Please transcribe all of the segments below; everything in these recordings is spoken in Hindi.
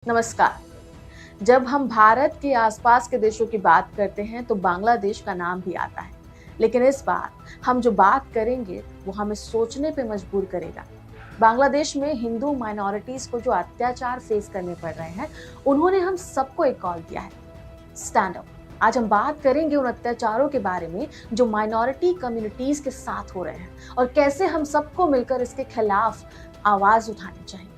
नमस्कार। जब हम भारत के आसपास के देशों की बात करते हैं तो बांग्लादेश का नाम भी आता है। लेकिन इस बार हम जो बात करेंगे वो हमें सोचने पे मजबूर करेगा। बांग्लादेश में हिंदू माइनॉरिटीज को जो अत्याचार फेस करने पड़ रहे हैं, उन्होंने हम सबको एक कॉल दिया है, स्टैंड अप। आज हम बात करेंगे उन अत्याचारों के बारे में जो माइनॉरिटी कम्युनिटीज के साथ हो रहे हैं और कैसे हम सबको मिलकर इसके खिलाफ आवाज उठानी चाहिए।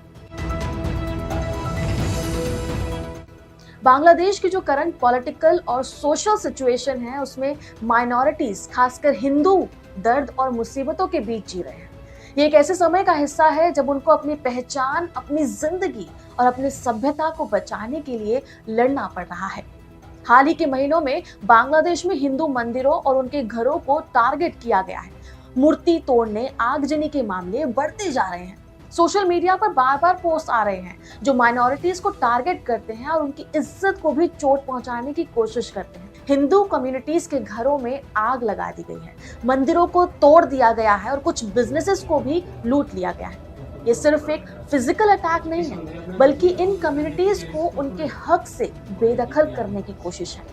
बांग्लादेश की जो करंट पॉलिटिकल और सोशल सिचुएशन है, उसमें माइनॉरिटीज, खासकर हिंदू, दर्द और मुसीबतों के बीच जी रहे हैं। ये एक ऐसे समय का हिस्सा है जब उनको अपनी पहचान, अपनी जिंदगी और अपनी सभ्यता को बचाने के लिए लड़ना पड़ रहा है। हाल ही के महीनों में बांग्लादेश में हिंदू मंदिरों और उनके घरों को टारगेट किया गया है। मूर्ति तोड़ने, आगजनी के मामले बढ़ते जा रहे हैं। सोशल मीडिया पर बार बार पोस्ट आ रहे हैं जो माइनॉरिटीज को टारगेट करते हैं और उनकी इज्जत को भी चोट पहुंचाने की कोशिश करते हैं। हिंदू कम्युनिटीज के घरों में आग लगा दी गई है, मंदिरों को तोड़ दिया गया है और कुछ बिजनेसेस को भी लूट लिया गया है। ये सिर्फ एक फिजिकल अटैक नहीं है, बल्कि इन कम्युनिटीज को उनके हक से बेदखल करने की कोशिश है।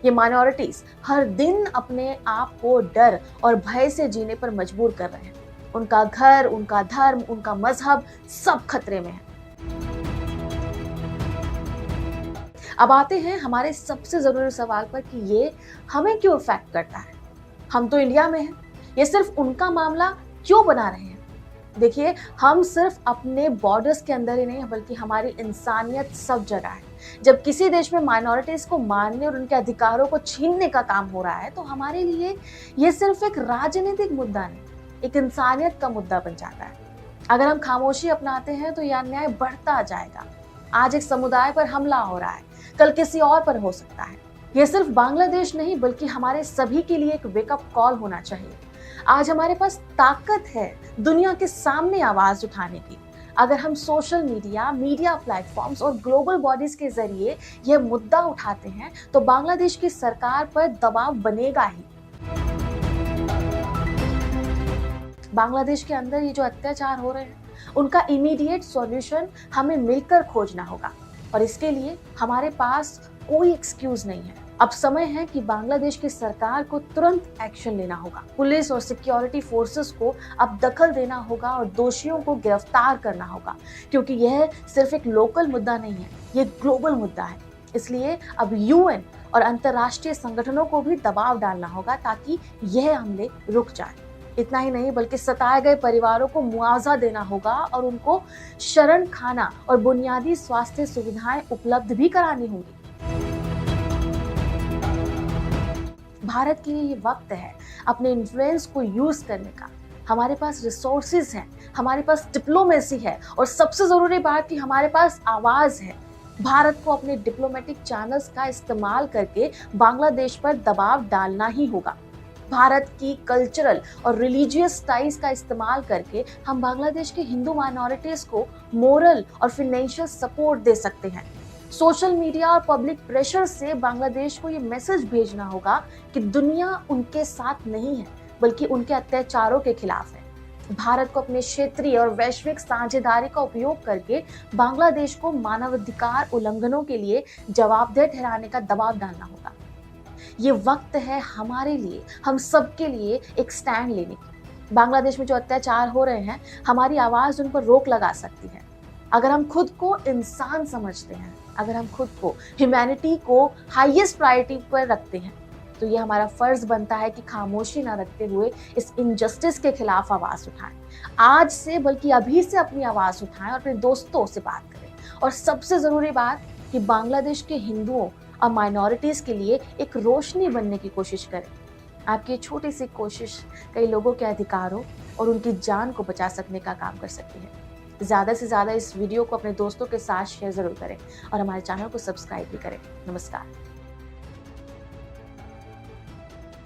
ये माइनॉरिटीज हर दिन अपने आप को डर और भय से जीने पर मजबूर कर रहे हैं। उनका घर, उनका धर्म, उनका मजहब सब खतरे में है। अब आते हैं हमारे सबसे जरूरी सवाल पर कि ये हमें क्यों इफेक्ट करता है। हम तो इंडिया में हैं, ये सिर्फ उनका मामला क्यों बना रहे हैं? देखिए, हम सिर्फ अपने बॉर्डर्स के अंदर ही नहीं, बल्कि हमारी इंसानियत सब जगह है। जब किसी देश में माइनॉरिटीज को मारने और उनके अधिकारों को छीनने का काम हो रहा है, तो हमारे लिए ये सिर्फ एक राजनीतिक मुद्दा नहीं, एक इंसानियत का मुद्दा बन जाता है। अगर हम खामोशी अपनाते हैं तो यह अन्याय बढ़ता जाएगा। आज एक समुदाय पर हमला हो रहा है, कल किसी और पर हो सकता है। यह सिर्फ बांग्लादेश नहीं, बल्कि हमारे सभी के लिए एक वेकअप कॉल होना चाहिए। आज हमारे पास ताकत है दुनिया के सामने आवाज उठाने की। अगर हम सोशल मीडिया, मीडिया प्लेटफॉर्म्स और ग्लोबल बॉडीज के जरिए यह मुद्दा उठाते हैं तो बांग्लादेश की सरकार पर दबाव बनेगा ही। बांग्लादेश के अंदर ये जो अत्याचार हो रहे हैं, उनका इमीडिएट सॉल्यूशन हमें मिलकर खोजना होगा और इसके लिए हमारे पास कोई एक्सक्यूज नहीं है। अब समय है कि बांग्लादेश की सरकार को तुरंत एक्शन लेना होगा। पुलिस और सिक्योरिटी फोर्सेस को अब दखल देना होगा और दोषियों को गिरफ्तार करना होगा, क्योंकि यह सिर्फ एक लोकल मुद्दा नहीं है, ये ग्लोबल मुद्दा है। इसलिए अब यूएन और अंतर्राष्ट्रीय संगठनों को भी दबाव डालना होगा ताकि यह हमले रुक जाए। इतना ही नहीं, बल्कि सताए गए परिवारों को मुआवजा देना होगा और उनको शरण खाना और बुनियादी स्वास्थ्य सुविधाएं उपलब्ध भी करानी होंगी। भारत के लिए ये वक्त है अपने इन्फ्लुएंस को यूज करने का। हमारे पास रिसोर्सेज हैं, हमारे पास डिप्लोमेसी है और सबसे जरूरी बात कि हमारे पास आवाज है। भारत को अपने डिप्लोमेटिक चैनल्स का इस्तेमाल करके बांग्लादेश पर दबाव डालना ही होगा। भारत की कल्चरल और रिलीजियस टाइज का इस्तेमाल करके हम बांग्लादेश के हिंदू माइनॉरिटीज को मोरल और फाइनेंशियल सपोर्ट दे सकते हैं। सोशल मीडिया और पब्लिक प्रेशर से बांग्लादेश को ये मैसेज भेजना होगा कि दुनिया उनके साथ नहीं है, बल्कि उनके अत्याचारों के खिलाफ है। भारत को अपने क्षेत्रीय और वैश्विक साझेदारी का उपयोग करके बांग्लादेश को मानवाधिकार उल्लंघनों के लिए जवाबदेह ठहराने का दबाव डालना होगा। ये वक्त है हमारे लिए, हम सबके लिए एक स्टैंड लेने की। बांग्लादेश में जो अत्याचार हो रहे हैं, हमारी आवाज उन पर रोक लगा सकती है। अगर हम खुद को इंसान समझते हैं, अगर हम खुद को, ह्यूमैनिटी को हाईएस्ट प्रायोरिटी पर रखते हैं, तो ये हमारा फर्ज बनता है कि खामोशी ना रखते हुए इस इनजस्टिस के खिलाफ आवाज उठाएं। आज से, बल्कि अभी से अपनी आवाज उठाएं और अपने दोस्तों से बात करें। और सबसे जरूरी बात कि बांग्लादेश के हिंदुओं और माइनॉरिटीज के लिए एक रोशनी बनने की कोशिश करें। आपकी छोटी सी कोशिश कई लोगों के अधिकारों और उनकी जान को बचा सकने का काम कर सकती है। ज़्यादा से ज़्यादा इस वीडियो को अपने दोस्तों के साथ शेयर ज़रूर करें और हमारे चैनल को सब्सक्राइब भी करें। नमस्कार।